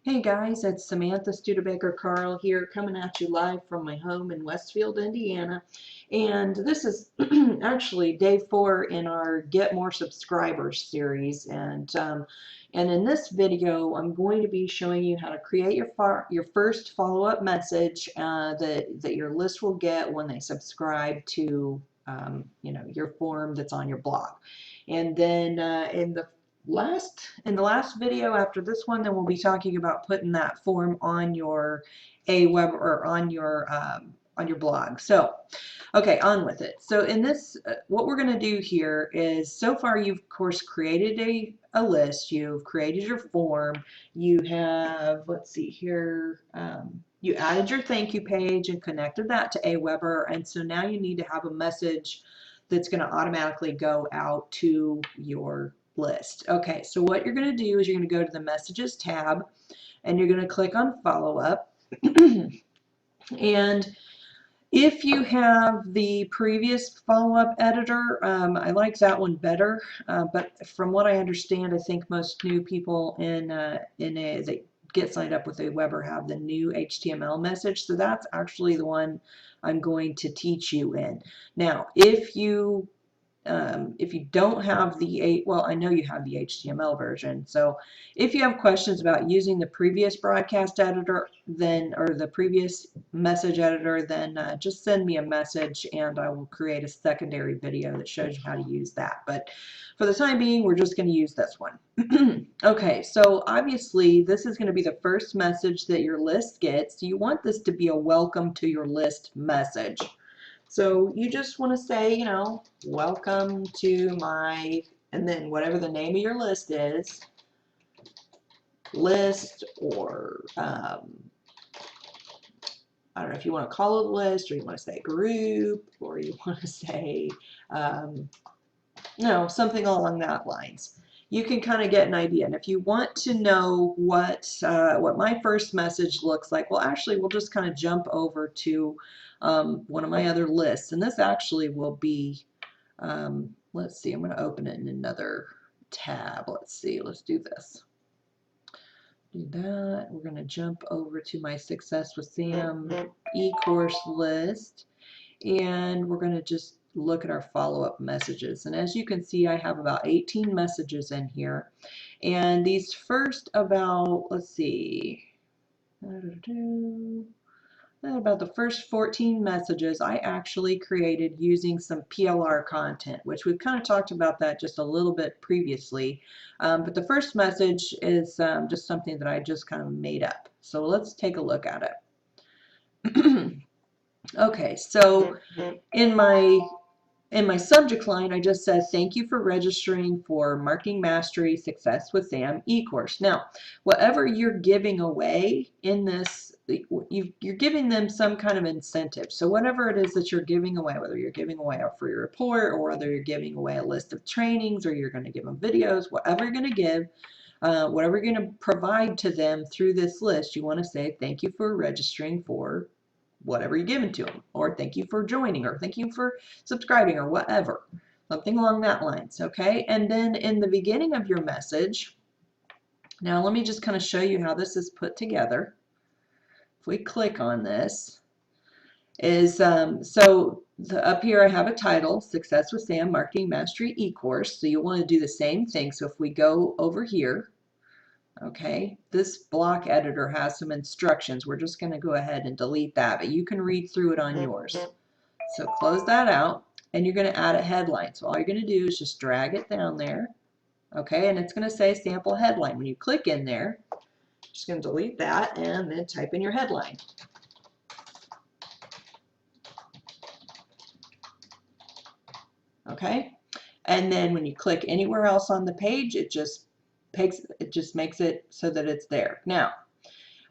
Hey guys, it's Samantha Studebaker Carl here, coming at you live from my home in Westfield, Indiana. And this is actually day 4 in our Get More Subscribers series. And in this video, I'm going to be showing you how to create your first follow-up message that your list will get when they subscribe to your form that's on your blog. And then in the last video after this one, then we'll be talking about putting that form on your AWeber or on your blog. So, okay, on with it. So in this, what we're going to do here is, so far you've of course created a list, you've created your form, you have, let's see here, you added your thank you page and connected that to AWeber, and so now you need to have a message that's going to automatically go out to your list. Okay, so what you're going to do is you're going to go to the Messages tab and you're going to click on Follow Up. And if you have the previous follow-up editor, I like that one better. But from what I understand, I think most new people that get signed up with AWeber have the new HTML message. So that's actually the one I'm going to teach you in. Now, if you don't have well, I know you have the HTML version. So if you have questions about using the previous broadcast editor, or the previous message editor, then just send me a message and I will create a secondary video that shows you how to use that. But for the time being, we're just going to use this one. Okay, so obviously this is going to be the first message that your list gets. You want this to be a welcome to your list message. So you just want to say, welcome to my, and then whatever the name of your list is, list, or I don't know if you want to call it a list, or you want to say group, or you want to say, something along that lines. You can kind of get an idea. And if you want to know what my first message looks like, well, actually, we'll just kind of jump over to one of my other lists. And this actually will be, let's see, I'm going to open it in another tab. Let's see, let's do this. Do that. We're going to jump over to my Success with Sam e-course list. And we're going to just look at our follow-up messages. And as you can see, I have about 18 messages in here. And these first about, let's see, about the first 14 messages I actually created using some PLR content, which we've kind of talked about that just a little bit previously. But the first message is just something that I just kind of made up. So let's take a look at it. Okay, so in my subject line, I just said, thank you for registering for Marketing Mastery Success with Sam e-course. Now, whatever you're giving away in this, you're giving them some kind of incentive. So whatever it is that you're giving away, whether you're giving away a free report, or whether you're giving away a list of trainings, or you're going to give them videos, whatever you're going to give, whatever you're going to provide to them through this list, you want to say, thank you for registering for whatever you're giving to them, or thank you for joining, or thank you for subscribing, or whatever, something along that lines. Okay, and then in the beginning of your message, now let me just kind of show you how this is put together. If we click on this, up here I have a title, Success with Sam Marketing Mastery e-course. So you'll want to do the same thing. So if we go over here, okay, this block editor has some instructions. We're just going to go ahead and delete that, but you can read through it on yours. So close that out, and you're going to add a headline. So all you're going to do is just drag it down there, okay, and it's going to say sample headline. When you click in there, just going to delete that and then type in your headline. Okay, and then when you click anywhere else on the page, it just makes it so that it's there. Now,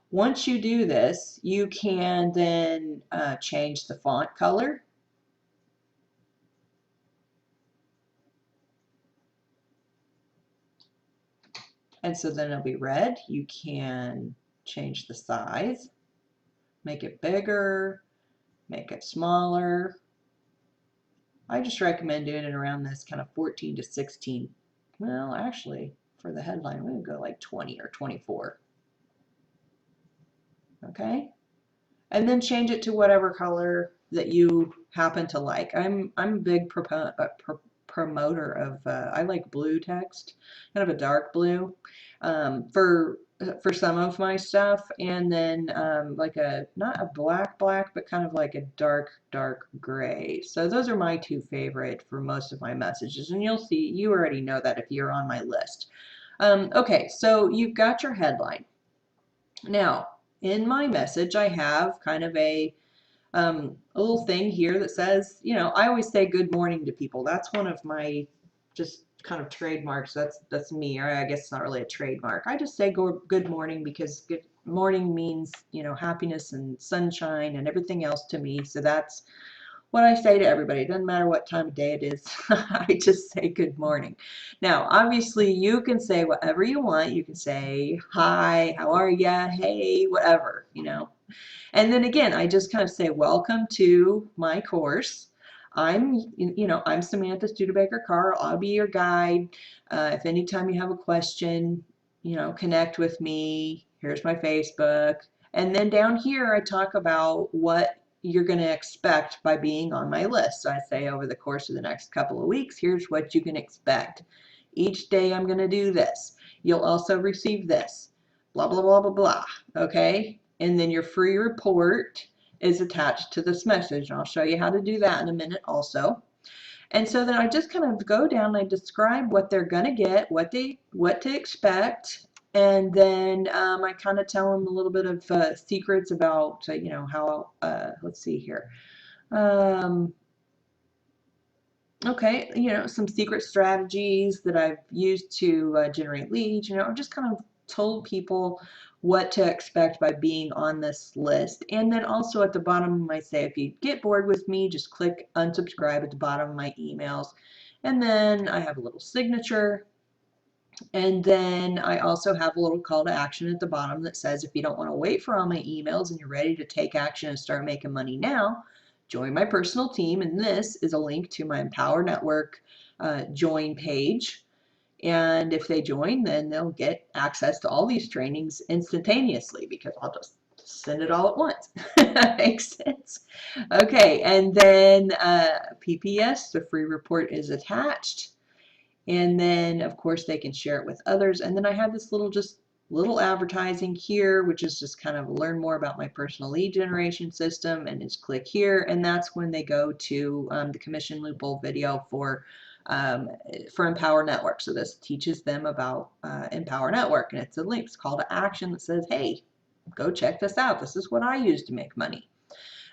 once you do this, you can then change the font color. And so then it'll be red. You can change the size, make it bigger, make it smaller. I just recommend doing it around this kind of 14 to 16. Well, actually, for the headline, we would go like 20 or 24. Okay? And then change it to whatever color that you happen to like. I'm a big promoter of I like blue text, kind of a dark blue, for some of my stuff, and then like a not a black, but kind of like a dark gray. So those are my two favorite for most of my messages, and you'll see, you already know that if you're on my list. Okay, so you've got your headline. Now, in my message, I have kind of a little thing here that says, you know, I always say good morning to people. That's one of my just kind of trademarks. That's me, or I guess it's not really a trademark. I just say good morning because good morning means, you know, happiness and sunshine and everything else to me. So that's what I say to everybody. It doesn't matter what time of day it is. I just say good morning. Now, obviously, you can say whatever you want. You can say hi, how are ya, hey, whatever, you know. And then again, I just kind of say, welcome to my course. I'm Samantha Studebaker-Carl. I'll be your guide. If anytime you have a question, you know, connect with me. Here's my Facebook. And then down here, I talk about what you're going to expect by being on my list. So I say over the course of the next couple of weeks, here's what you can expect. Each day I'm going to do this. You'll also receive this. Blah, blah, blah, blah, blah. Okay? And then your free report is attached to this message. And I'll show you how to do that in a minute also. And so then I just kind of go down and I describe what they're going to get, what to expect, and then I kind of tell them a little bit of secrets about, you know, how, let's see here. Okay, you know, some secret strategies that I've used to generate leads. You know, I've just kind of told people what to expect by being on this list. And then also at the bottom, I say, if you get bored with me, just click unsubscribe at the bottom of my emails. And then I have a little signature. And then I also have a little call to action at the bottom that says, if you don't want to wait for all my emails and you're ready to take action and start making money now, join my personal team. And this is a link to my Empower Network join page. And if they join, then they'll get access to all these trainings instantaneously because I'll just send it all at once. Makes sense. Okay, and then PPS, the free report is attached. And then, of course, they can share it with others. And then I have this little advertising here, which is just kind of learn more about my personal lead generation system, and just click here. And that's when they go to the commission loophole video for Empower Network. So this teaches them about Empower Network, and it's a link, it's call to action that says, hey, go check this out. This is what I use to make money.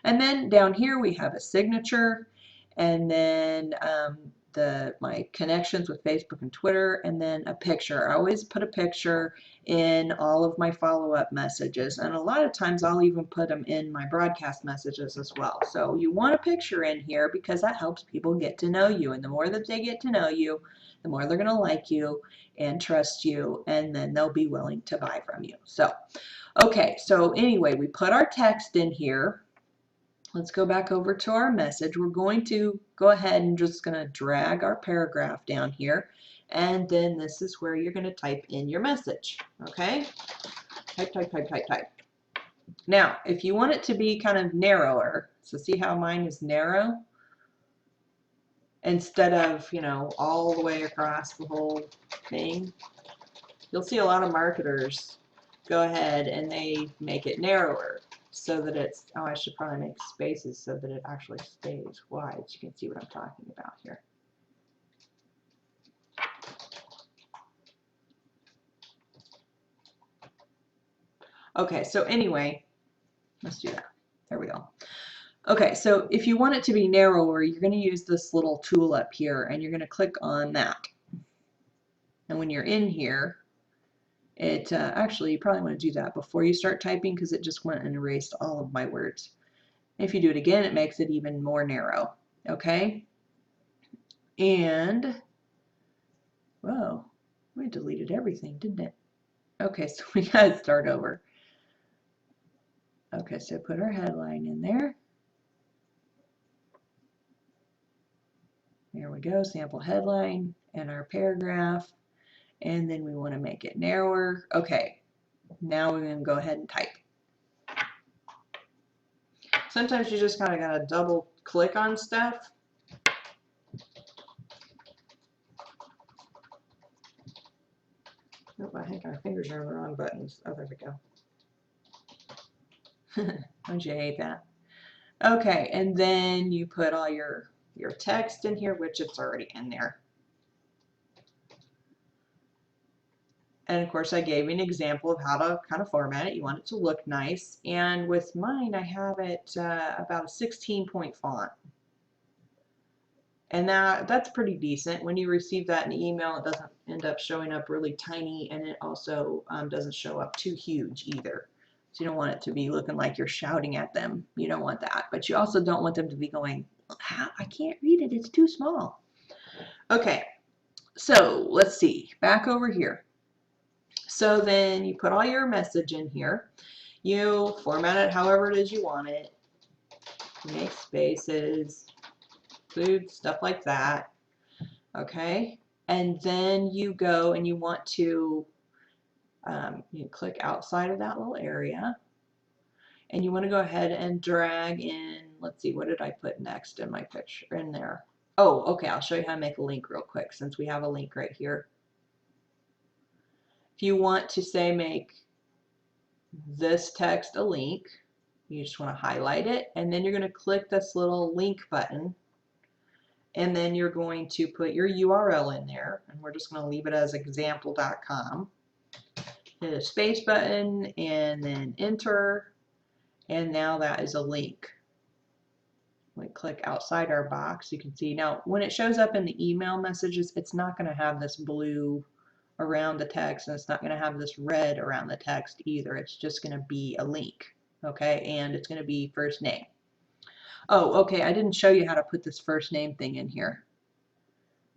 And then down here we have a signature, and then my connections with Facebook and Twitter, and then a picture. I always put a picture in all of my follow-up messages, and a lot of times I'll even put them in my broadcast messages as well. So you want a picture in here because that helps people get to know you, and the more that they get to know you, the more they're going to like you and trust you, and then they'll be willing to buy from you. So, okay, so anyway, we put our text in here. Let's go back over to our message. We're going to go ahead and just going to drag our paragraph down here. And then this is where you're going to type in your message. Okay? Type, type, type, type, type. Now, if you want it to be kind of narrower, so see how mine is narrow? Instead of, you know, all the way across the whole thing. You'll see a lot of marketers go ahead and they make it narrower, so that it's, oh, I should probably make spaces so that it actually stays wide so you can see what I'm talking about here. Okay, so anyway, let's do that. There we go. Okay, so if you want it to be narrower, you're going to use this little tool up here, and you're going to click on that. And when you're in here, it actually, you probably want to do that before you start typing because it just went and erased all of my words. If you do it again, it makes it even more narrow. Okay? And, whoa, we deleted everything, didn't it? Okay, so we got to start over. Okay, so put our headline in there. There we go, sample headline and our paragraph. And then we want to make it narrower. Okay, now we're going to go ahead and type. Sometimes you just kind of got to double click on stuff. Oh, I think our fingers are on the wrong buttons. Oh, there we go. Don't you hate that? Okay, and then you put all your text in here, which it's already in there. And of course, I gave you an example of how to kind of format it. You want it to look nice. And with mine, I have it about a 16-point font. And that's pretty decent. When you receive that in email, it doesn't end up showing up really tiny, and it also doesn't show up too huge either. So you don't want it to be looking like you're shouting at them. You don't want that. But you also don't want them to be going, I can't read it, it's too small. Okay, so let's see, back over here. So then you put all your message in here. You format it however it is you want it. Make spaces, include stuff like that. Okay, and then you go and you want to you click outside of that little area, and you want to go ahead and drag in. Let's see, what did I put next in my picture in there? Oh, okay, I'll show you how to make a link real quick since we have a link right here. If you want to say make this text a link, you just want to highlight it, and then you're going to click this little link button, and then you're going to put your URL in there, and we're just going to leave it as example.com. Hit a space button and then enter, and now that is a link. We click outside our box. You can see now when it shows up in the email messages, it's not going to have this blue around the text, and it's not going to have this red around the text either. It's just going to be a link, okay, and it's going to be first name. Oh, okay, I didn't show you how to put this first name thing in here,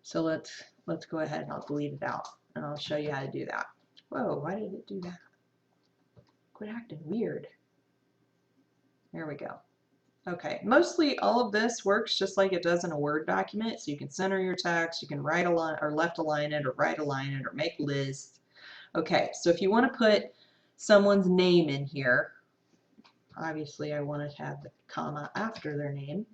so let's go ahead and I'll delete it out and I'll show you how to do that. Whoa, why did it do that? Quit acting weird. There we go. Okay, mostly all of this works just like it does in a Word document. So you can center your text, you can right align or left align it or right align it or make lists. Okay, so if you want to put someone's name in here, obviously I want to have the comma after their name.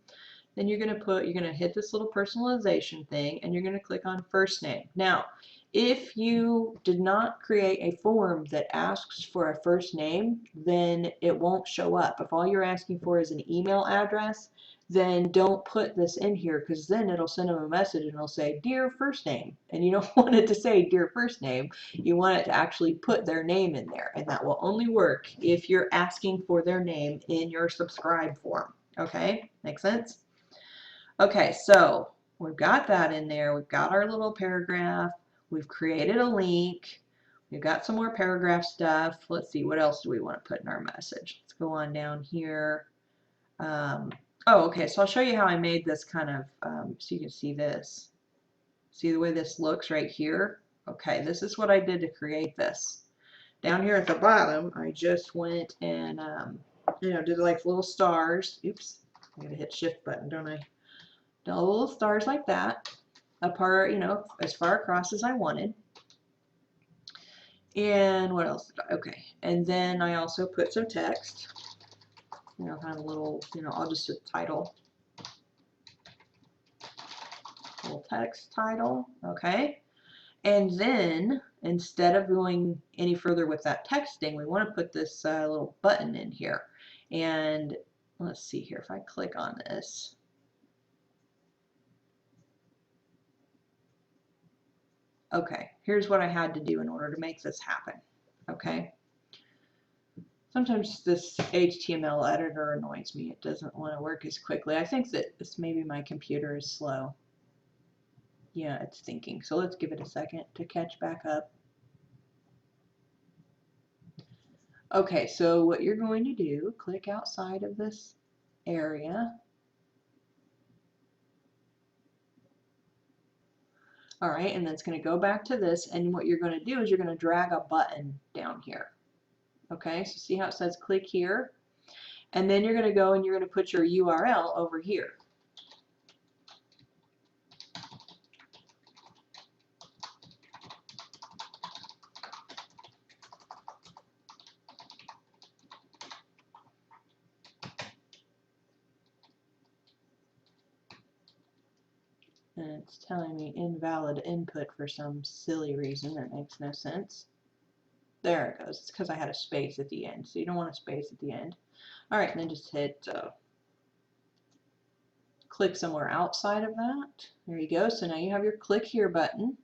Then you're going to hit this little personalization thing, and you're going to click on first name. Now, if you did not create a form that asks for a first name, then it won't show up. If all you're asking for is an email address, then don't put this in here, because then it'll send them a message and it'll say, dear first name. And you don't want it to say dear first name. You want it to actually put their name in there. And that will only work if you're asking for their name in your subscribe form. Okay, make sense? Okay, so we've got that in there. We've got our little paragraph. We've created a link. We've got some more paragraph stuff. Let's see, what else do we want to put in our message? Let's go on down here. Oh, okay, so I'll show you how I made this kind of, so you can see this. See the way this looks right here? Okay, this is what I did to create this. Down here at the bottom, I just went and, did like little stars. Oops, I gotta hit shift button, don't I? Little stars like that, apart, as far across as I wanted. And what else? Okay, and then I also put some text, kind of a little, I'll just put title, little text title, okay. And then instead of going any further with that texting, we want to put this little button in here. And let's see here, if I click on this, okay, here's what I had to do in order to make this happen. Okay. Sometimes this HTML editor annoys me. It doesn't want to work as quickly. I think that this maybe my computer is slow. Yeah, it's thinking. So let's give it a second to catch back up. Okay, so what you're going to do, click outside of this area. All right, and then it's going to go back to this, and what you're going to do is you're going to drag a button down here. Okay, so see how it says click here? And then you're going to go and you're going to put your URL over here. And it's telling me invalid input for some silly reason that makes no sense. There it goes. It's because I had a space at the end, so you don't want a space at the end. All right, and then just hit click somewhere outside of that. There you go. So now you have your click here button,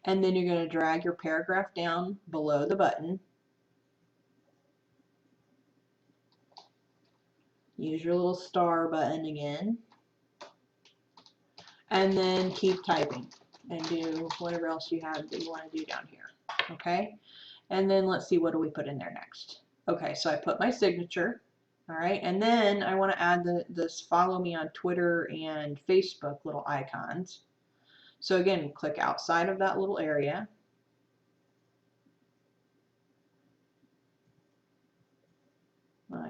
and then you're going to drag your paragraph down below the button. Use your little star button again, and then keep typing and do whatever else you have that you want to do down here. Okay, and then let's see, what do we put in there next? Okay, so I put my signature. All right, and then I want to add this follow me on Twitter and Facebook little icons. So again, click outside of that little area.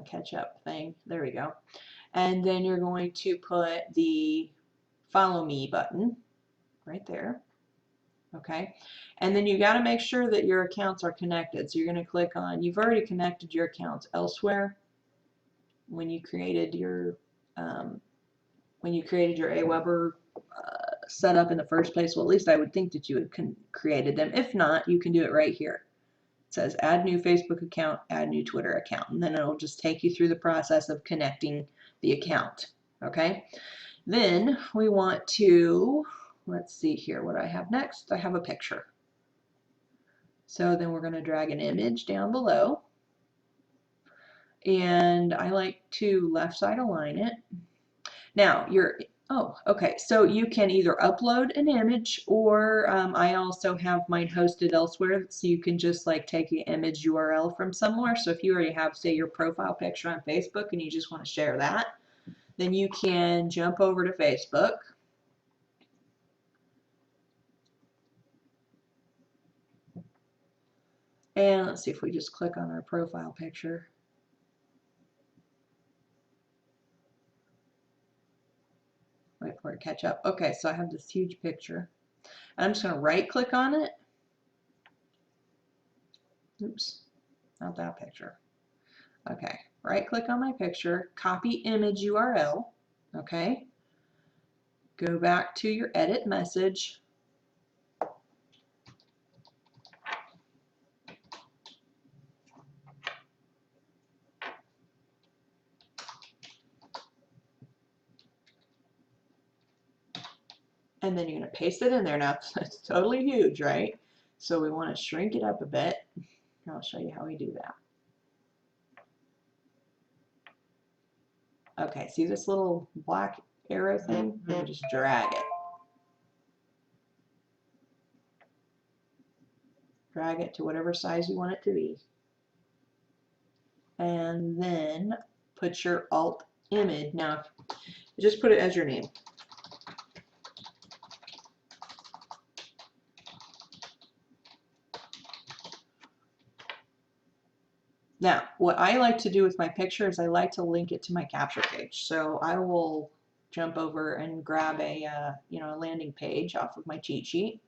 Catch up thing. There we go. And then you're going to put the follow me button right there. Okay. And then you got to make sure that your accounts are connected. So you're going to click on, you've already connected your accounts elsewhere when you created your AWeber setup in the first place. Well, at least I would think that you had created them. If not, you can do it right here. It says add new Facebook account, add new Twitter account, and then it'll just take you through the process of connecting the account. Okay, then we want to, let's see here what I have next. I have a picture. So then we're going to drag an image down below, and I like to left side align it. Now okay, so you can either upload an image, or I also have mine hosted elsewhere, so you can just like take the image URL from somewhere. So if you already have, say, your profile picture on Facebook and you just want to share that, then you can jump over to Facebook. And let's see if we just click on our profile picture. Wait for it to catch up. Okay, so I have this huge picture. I'm just going to right click on it. Oops, not that picture. Okay, right click on my picture, copy image URL. Okay, go back to your edit message. And then you're going to paste it in there. Now it's totally huge, right? So we want to shrink it up a bit. I'll show you how we do that. Okay, see this little black arrow thing? You just drag it. Drag it to whatever size you want it to be. And then put your alt image. Now, just put it as your name. Now, what I like to do with my picture is I like to link it to my capture page. So I will jump over and grab a a landing page off of my cheat sheet.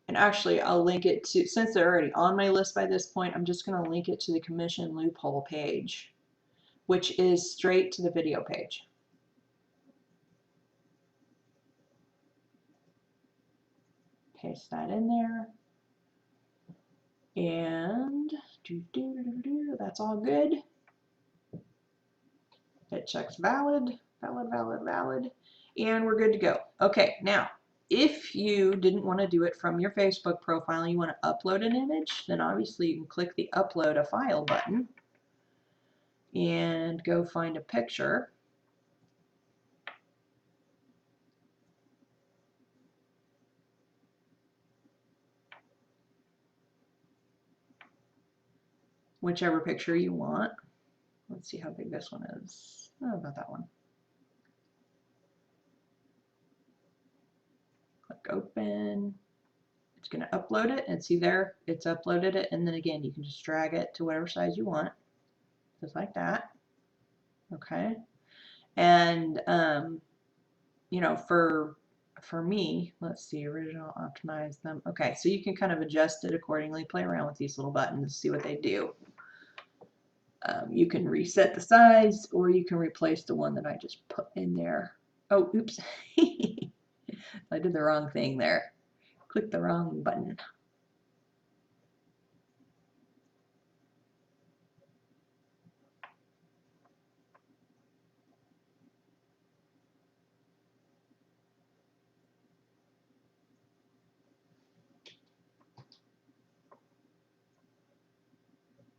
And actually, I'll link it to, since they're already on my list by this point, I'm just going to link it to the commission loophole page, which is straight to the video page. Paste that in there. And that's all good. It checks valid, valid, valid, valid, and we're good to go. Okay, now, if you didn't want to do it from your Facebook profile and you want to upload an image, then obviously you can click the upload a file button and go find a picture. Whichever picture you want. Let's see how big this one is. Oh, about that one. Click open. It's going to upload it, and see there, it's uploaded it, and then again, you can just drag it to whatever size you want, just like that. Okay, and you know, for me, let's see, original, optimize them. Okay, so you can kind of adjust it accordingly, play around with these little buttons, see what they do. You can reset the size, or you can replace the one that I just put in there. Oh, oops. I did the wrong thing there. Click the wrong button.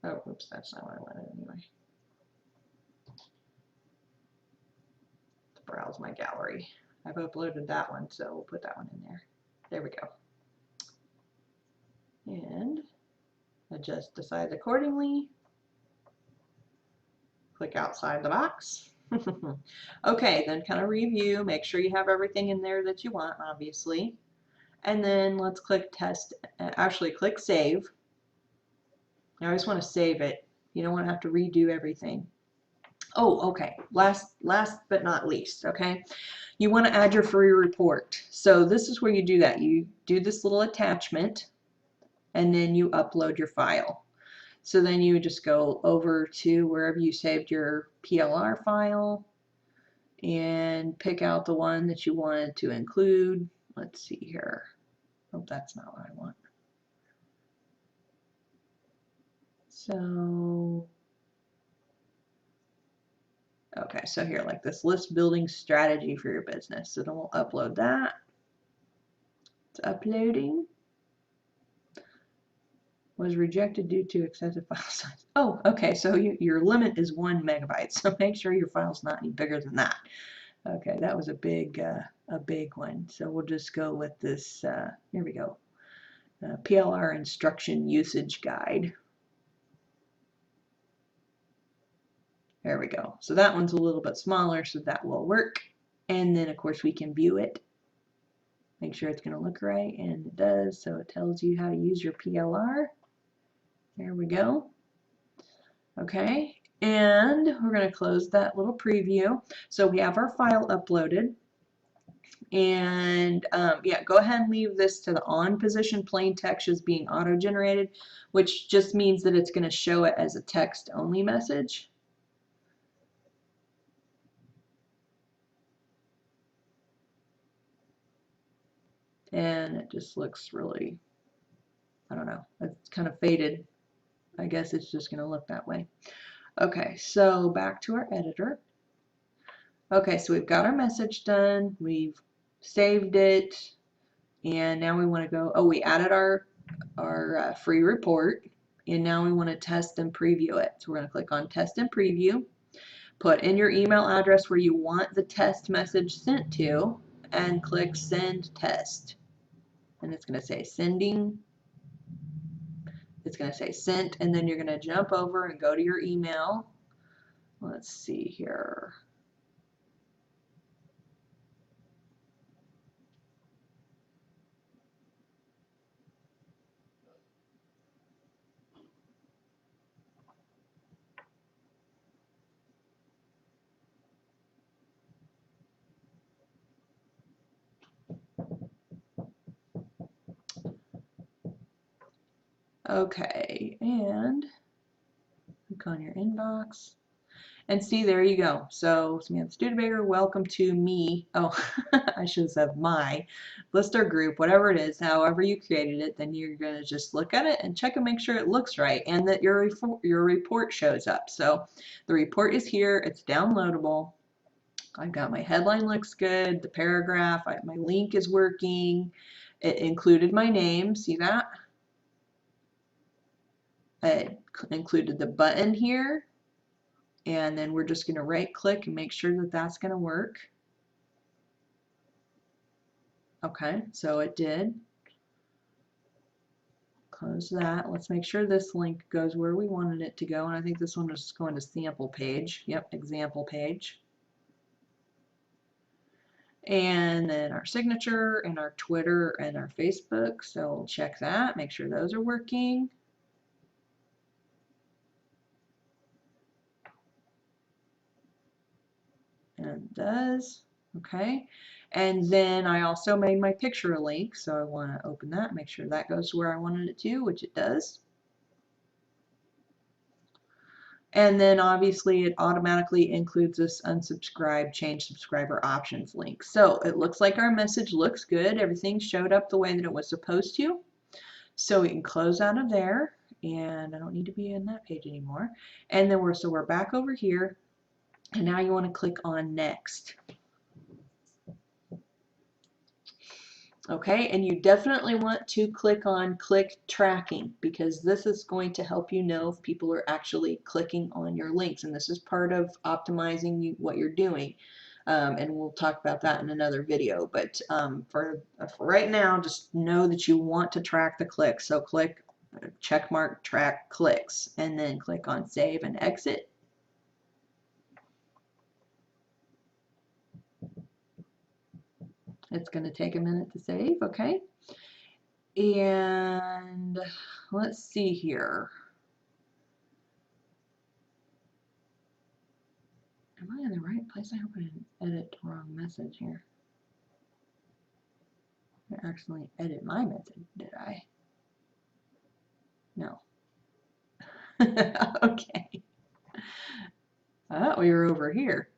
Oh, oops, that's not what I wanted anyway. To browse my gallery. I've uploaded that one, so we'll put that one in there. There we go. And adjust the size accordingly. Click outside the box. Okay, then kind of review. Make sure you have everything in there that you want, obviously. And then let's click test. Actually, click save. I always want to save it. You don't want to have to redo everything. Oh, okay. Last but not least, okay? You want to add your free report. So this is where you do that. You do this little attachment, and then you upload your file. So then you just go over to wherever you saved your PLR file and pick out the one that you wanted to include. Let's see here. Oh, that's not what I want. So, okay, so here, like this list building strategy for your business. So then we'll upload that. It's uploading. Was rejected due to excessive file size. Oh, okay, so your limit is 1 megabyte, so make sure your file's not any bigger than that. Okay, that was a big one. So we'll just go with this, here we go, PLR instruction usage guide. There we go. So that one's a little bit smaller, so that will work. And then, of course, we can view it. Make sure it's going to look right, and it does. So it tells you how to use your PLR. There we go. Okay, and we're going to close that little preview. So we have our file uploaded. And yeah, go ahead and leave this to the on position. Plain text is being auto-generated, which just means that it's going to show it as a text-only message. And it just looks really, I don't know, it's kind of faded. I guess it's just going to look that way. Okay, so back to our editor. Okay, so we've got our message done. We've saved it. And now we want to go, oh, we added our free report. And now we want to test and preview it. So we're going to click on test and preview. Put in your email address where you want the test message sent to, and click send test. And it's going to say sending. It's going to say sent, and then you're going to jump over and go to your email. Let's see here. Okay, and click on your inbox. And see, there you go. So Samantha Studebaker, welcome to me. Oh, I should have said my lister group, whatever it is, however you created it, then you're going to just look at it and check and make sure it looks right and that your report shows up. So the report is here. It's downloadable. I've got my headline looks good. The paragraph, my link is working. It included my name. See that? It included the button here. And then we're just going to right click and make sure that that's going to work. Okay, so it did. Close that. Let's make sure this link goes where we wanted it to go. And I think this one is going to sample page. Yep, example page. And then our signature and our Twitter and our Facebook. So we'll check that, make sure those are working. And it does. Okay. And then I also made my picture a link, so I want to open that, make sure that goes where I wanted it to, which it does. And then obviously it automatically includes this unsubscribe, change subscriber options link. So it looks like our message looks good. Everything showed up the way that it was supposed to. So we can close out of there, and I don't need to be in that page anymore. And then we're back over here, and now you want to click on next. Okay, and you definitely want to click on click tracking, because this is going to help you know if people are actually clicking on your links, and this is part of optimizing what you're doing. And we'll talk about that in another video, but for right now, just know that you want to track the clicks. So click check mark track clicks, and then click on save and exit. It's going to take a minute to save, okay? And let's see here. Am I in the right place? I hope I didn't edit the wrong message here. I accidentally edit my message, did I? No. Okay. I thought we were over here.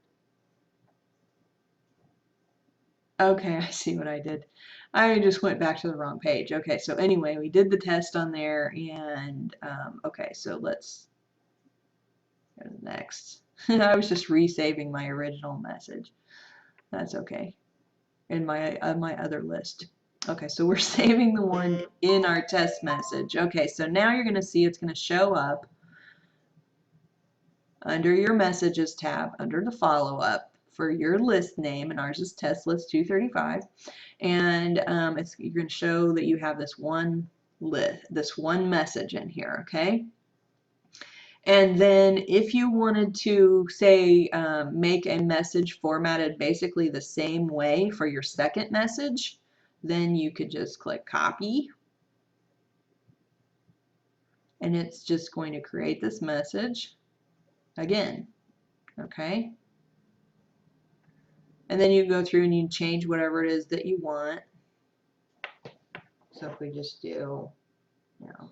Okay, I see what I did. I just went back to the wrong page. Okay, so anyway, we did the test on there, and okay, so let's go to the next. I was just resaving my original message. That's okay. In my other list. Okay, so we're saving the one in our test message. Okay, so now you're going to see it's going to show up under your messages tab, under the follow-up for your list name, and ours is test list 235, and you're going to show that you have this one message in here. Okay, and then if you wanted to say make a message formatted basically the same way for your second message, then you could just click copy, and it's just going to create this message again. Okay, and then you go through and you change whatever it is that you want. So if we just do, you know,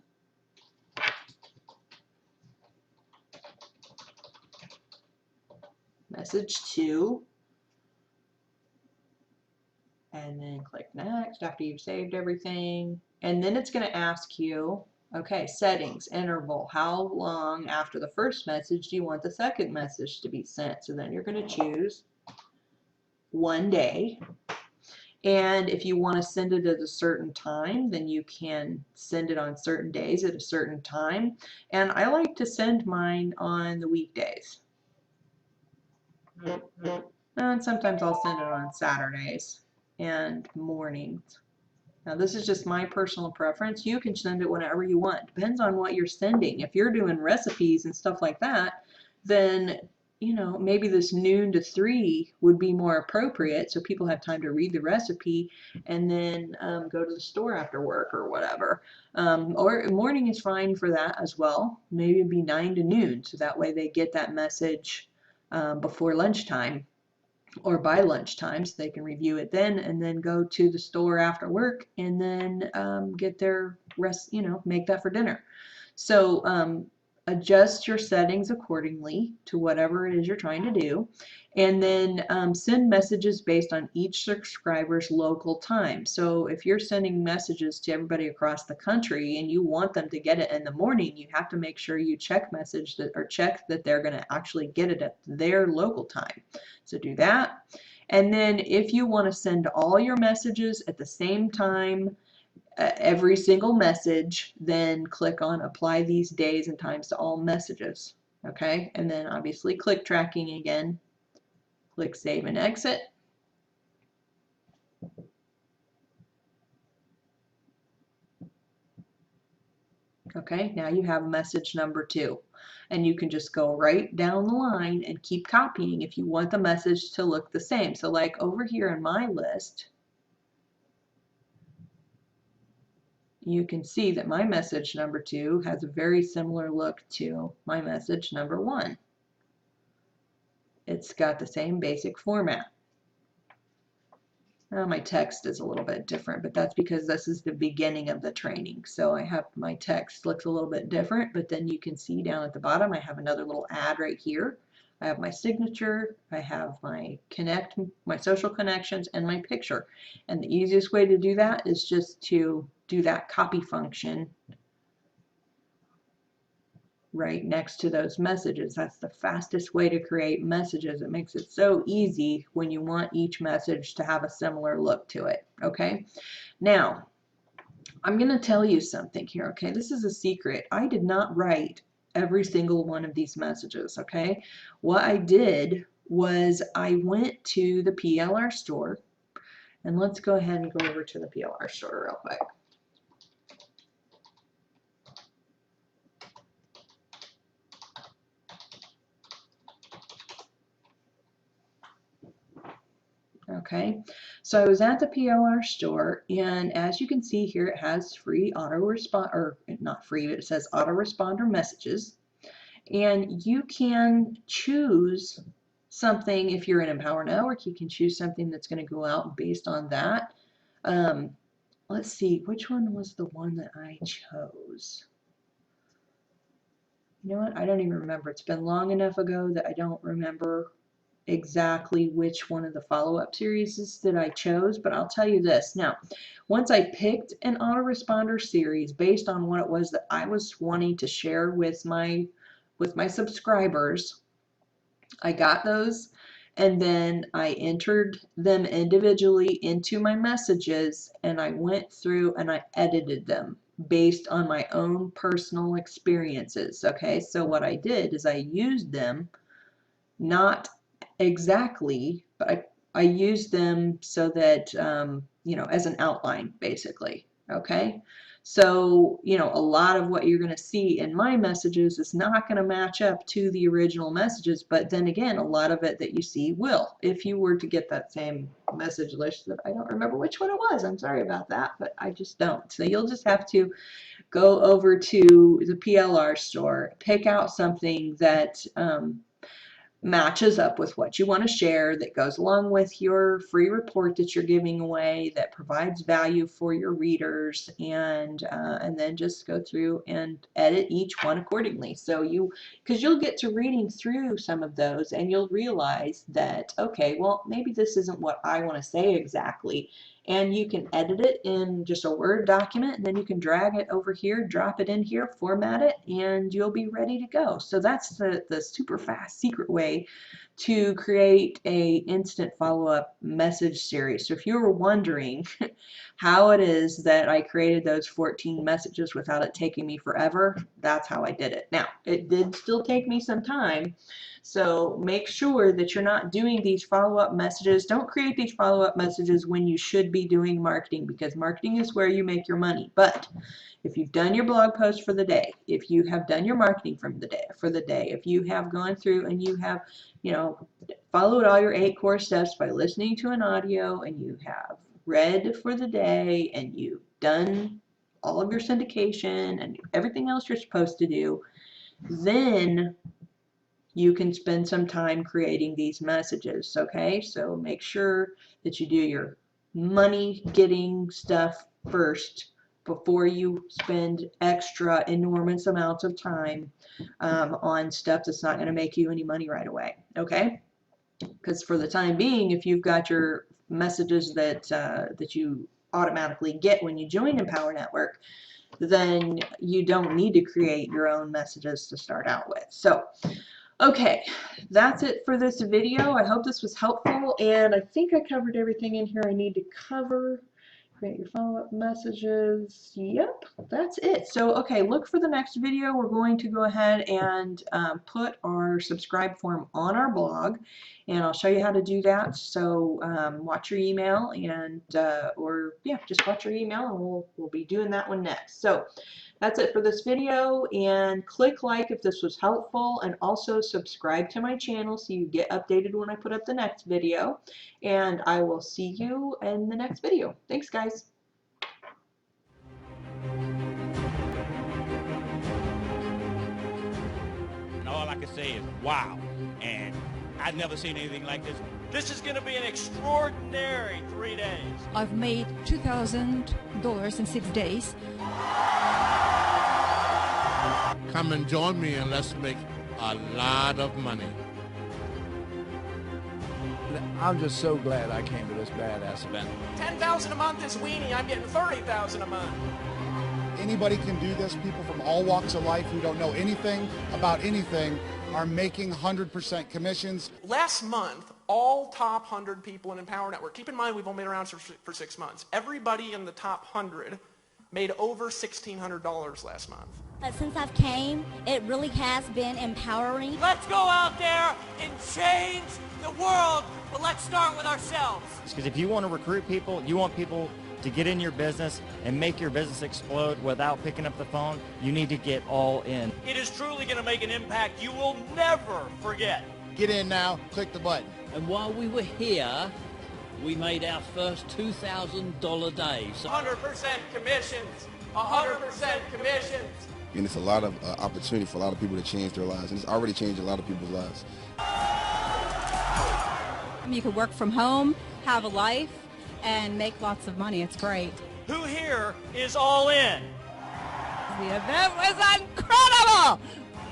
message 2, and then click next after you've saved everything, and then it's going to ask you, okay, settings, interval, how long after the first message do you want the second message to be sent? So then you're going to choose 1 day. And if you want to send it at a certain time, then you can send it on certain days at a certain time. And I like to send mine on the weekdays. And sometimes I'll send it on Saturdays and mornings. Now this is just my personal preference. You can send it whenever you want. Depends on what you're sending. If you're doing recipes and stuff like that, then you know, maybe this noon to 3 would be more appropriate, so people have time to read the recipe and then go to the store after work or whatever. Or morning is fine for that as well. Maybe it'd be 9 to noon, so that way they get that message before lunchtime or by lunchtime, so they can review it then and then go to the store after work and then get their rest, you know, make that for dinner. So adjust your settings accordingly to whatever it is you're trying to do, and then send messages based on each subscriber's local time. So if you're sending messages to everybody across the country and you want them to get it in the morning, you have to make sure you check that they're going to actually get it at their local time. So do that. And then if you want to send all your messages at the same time, every single message, then click on apply these days and times to all messages. Okay, and then obviously click tracking again, click save and exit. Okay, now you have message number 2, and you can just go right down the line and keep copying if you want the message to look the same. So like over here in my list, you can see that my message number 2 has a very similar look to my message number 1. It's got the same basic format. My text is a little bit different, but that's because this is the beginning of the training. So I have my text looks a little bit different, but then you can see down at the bottom I have another little ad right here. I have my signature, I have my social connections, and my picture. And the easiest way to do that is just to do that copy function right next to those messages. That's the fastest way to create messages. It makes it so easy when you want each message to have a similar look to it. Okay, now I'm going to tell you something here. Okay, this is a secret. I did not write every single one of these messages. Okay, what I did was I went to the PLR store, and let's go ahead and go over to the PLR store real quick. Okay, so I was at the PLR store, and as you can see here, it has free autoresponder, or not free, but it says autoresponder messages. And you can choose something. If you're in Empower Network, you can choose something that's going to go out based on that. Let's see, which one was the one that I chose? You know what? I don't even remember. It's been long enough ago that I don't remember exactly which one of the follow-up series that I chose, but I'll tell you this. Now, once I picked an autoresponder series based on what it was that I was wanting to share with my subscribers, I got those, and then I entered them individually into my messages, and I went through and I edited them based on my own personal experiences. Okay, so what I did is I used them, not exactly, but I used them so that, you know, as an outline, basically. Okay, so, you know, a lot of what you're going to see in my messages is not going to match up to the original messages, but then again, a lot of it that you see will. If you were to get that same message list, that I don't remember which one it was, I'm sorry about that, but I just don't. So you'll just have to go over to the PLR store, pick out something that matches up with what you want to share, that goes along with your free report that you're giving away, that provides value for your readers, and then just go through and edit each one accordingly. So because you'll get to reading through some of those and you'll realize that, okay, well, maybe this isn't what I want to say exactly. And you can edit it in just a Word document, and then you can drag it over here, drop it in here, format it, and you'll be ready to go. So that's the super fast secret way to create a instant follow-up message series. So if you were wondering how it is that I created those 14 messages without it taking me forever, that's how I did it. Now, it did still take me some time, so make sure that you're not doing these follow-up messages. Don't create these follow-up messages when you should be doing marketing, because marketing is where you make your money. But if you've done your blog post for the day, if you have done your marketing for the day, if you have gone through and you have, you know, followed all your 8 core steps by listening to an audio, and you have read for the day, and you've done all of your syndication and everything else you're supposed to do, then you can spend some time creating these messages. Okay, so make sure that you do your money getting stuff first before you spend extra enormous amounts of time on stuff that's not going to make you any money right away. Okay, because for the time being, if you've got your messages that you automatically get when you join Empower Network, then you don't need to create your own messages to start out with. So okay, that's it for this video. I hope this was helpful, and I think I covered everything in here I need to cover. Create your follow-up messages. Yep, that's it. So, okay, look for the next video. We're going to go ahead and put our subscribe form on our blog, and I'll show you how to do that. So, watch your email, and or yeah, just watch your email, and we'll be doing that one next. So, that's it for this video, and click like if this was helpful, and also subscribe to my channel so you get updated when I put up the next video, and I will see you in the next video. Thanks, guys. And all I can say is wow. And I've never seen anything like this. This is going to be an extraordinary 3 days. I've made $2,000 in 6 days. Come and join me and let's make a lot of money. I'm just so glad I came to this badass event. $10,000 a month is weenie. I'm getting $30,000 a month. Anybody can do this. People from all walks of life who don't know anything about anything are making 100% commissions. Last month, all top 100 people in Empower Network, keep in mind we've only been around for 6 months, everybody in the top 100 made over $1,600 last month. Since I've came, it really has been empowering. Let's go out there and change the world, but let's start with ourselves. Because if you want to recruit people, you want people to get in your business and make your business explode without picking up the phone, you need to get all in. It is truly going to make an impact you will never forget. Get in now, click the button. And while we were here, we made our first $2,000 day. So 100% commissions, 100% commissions. And it's a lot of opportunity for a lot of people to change their lives, and it's already changed a lot of people's lives. You can work from home, have a life, and make lots of money. It's great. Who here is all in? The event was incredible!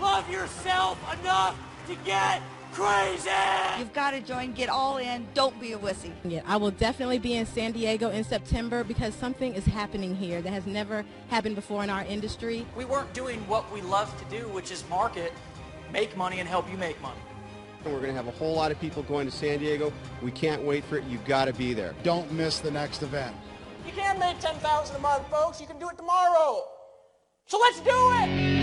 Love yourself enough to get crazy! You've got to join, get all in, don't be a wussy. Yeah, I will definitely be in San Diego in September because something is happening here that has never happened before in our industry. We weren't doing what we love to do, which is market, make money, and help you make money. We're going to have a whole lot of people going to San Diego. We can't wait for it. You've got to be there. Don't miss the next event. You can't make $10,000 a month, folks. You can do it tomorrow. So let's do it!